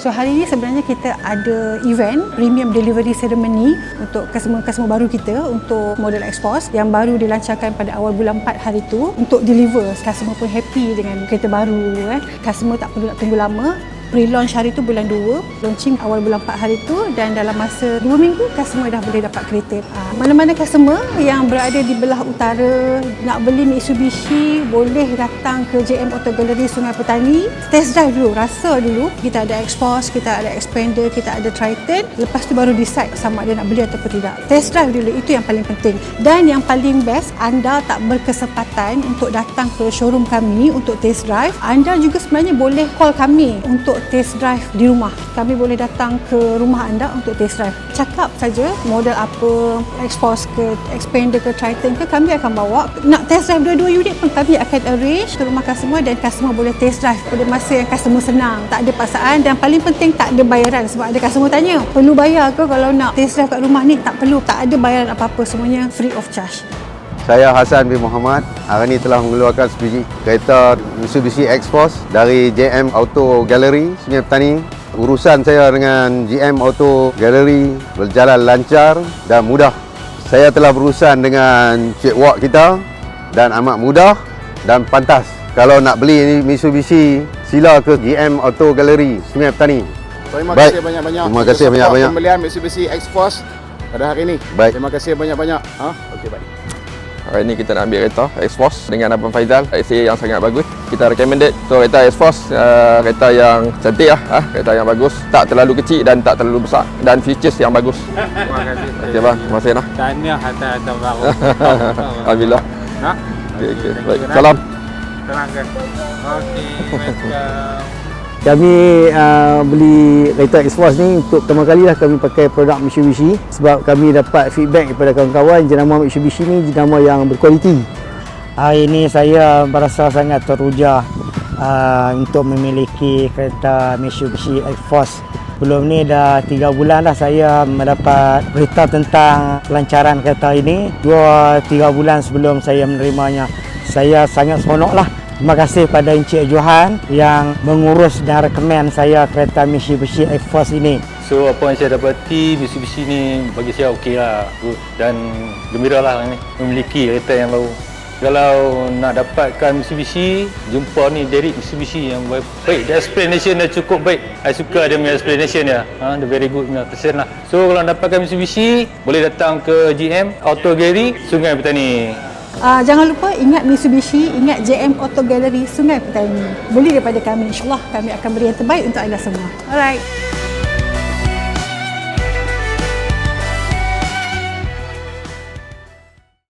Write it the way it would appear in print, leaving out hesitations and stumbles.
So hari ini sebenarnya kita ada event premium delivery ceremony untuk customer baru kita untuk model Xforce yang baru dilancarkan pada awal bulan 4 hari tu untuk deliver. Customer pun happy dengan kereta baru. Customer tak perlu nak tunggu lama. Pre-launch hari tu bulan 2, launching awal bulan 4 hari tu, dan dalam masa 2 minggu customer dah boleh dapat kereta. Mana-mana customer yang berada di belah utara nak beli Mitsubishi boleh datang ke JM Auto Gallery Sungai Petani, test drive dulu, rasa dulu. Kita ada Xforce, kita ada Xpander, kita ada Triton, lepas tu baru decide sama ada nak beli ataupun tidak. Test drive dulu, itu yang paling penting. Dan yang paling best, anda tak berkesempatan untuk datang ke showroom kami untuk test drive, anda juga sebenarnya boleh call kami untuk test drive di rumah. Kami boleh datang ke rumah anda untuk test drive. Cakap saja model apa, Xforce ke, Xpander ke, Triton ke, kami akan bawa. Nak test drive dua-dua unit pun kami akan arrange ke rumah customer dan customer boleh test drive pada masa yang customer senang. Tak ada paksaan dan paling penting tak ada bayaran, sebab ada customer tanya, perlu bayar ke kalau nak test drive kat rumah ni? Tak perlu, tak ada bayaran apa-apa, semuanya free of charge. Saya Hassan bin Muhammad. Hari ini telah mengeluarkan sebiji kereta Mitsubishi Xforce dari JM Auto Gallery Sungai Petani. Urusan saya dengan JM Auto Gallery berjalan lancar dan mudah. Saya telah berurusan dengan Cik Wak kita dan amat mudah dan pantas. Kalau nak beli Mitsubishi, sila ke JM Auto Gallery Sungai Petani. Terima kasih banyak-banyak. Terima kasih banyak-banyak. Pembelian Mitsubishi Xforce pada hari ini. Baik. Terima kasih banyak-banyak. Okey, baik. Hari ini kita nak ambil kereta Xforce dengan Abang Faizal. XA yang sangat bagus. Kita recommended. So kereta Xforce kereta yang cantik lah, kereta yang bagus. Tak terlalu kecil dan tak terlalu besar. Dan features yang bagus. Terima kasih. Okey bang, terima kasih lah. Tahniah atas baru. Alhamdulillah. Nah. Okey. Baik. Salam. Tenang ke. Okey, welcome. Kami beli kereta Xforce ni untuk pertama kali lah kami pakai produk Mitsubishi, sebab kami dapat feedback daripada kawan-kawan jenama Mitsubishi ni jenama yang berkualiti. Hari ini saya berasa sangat teruja untuk memiliki kereta Mitsubishi Xforce. Sebelum ni dah 3 bulan dah saya mendapat berita tentang kelancaran kereta ini. 2-3 bulan sebelum saya menerimanya, saya sangat seronok lah. Terima kasih pada Encik Johan yang mengurus dan rekomen saya kereta Mitsubishi Xforce ini. So apa yang saya dapati, Mitsubishi ni bagi saya okey lah, good. Dan gembira lah ni memiliki kereta yang baru. Kalau nak dapatkan Mitsubishi, jumpa ni Derek Mitsubishi yang baik. The explanation dia cukup baik. Saya suka dia punya explanation dia. Dia very good punya person lah. So kalau nak dapatkan Mitsubishi, boleh datang ke GM Auto Gallery Sungai Petani. Jangan lupa ingat Mitsubishi, ingat JM Auto Gallery Sungai Petani. Beli daripada kami, insyaAllah kami akan beri yang terbaik untuk anda semua. Alright.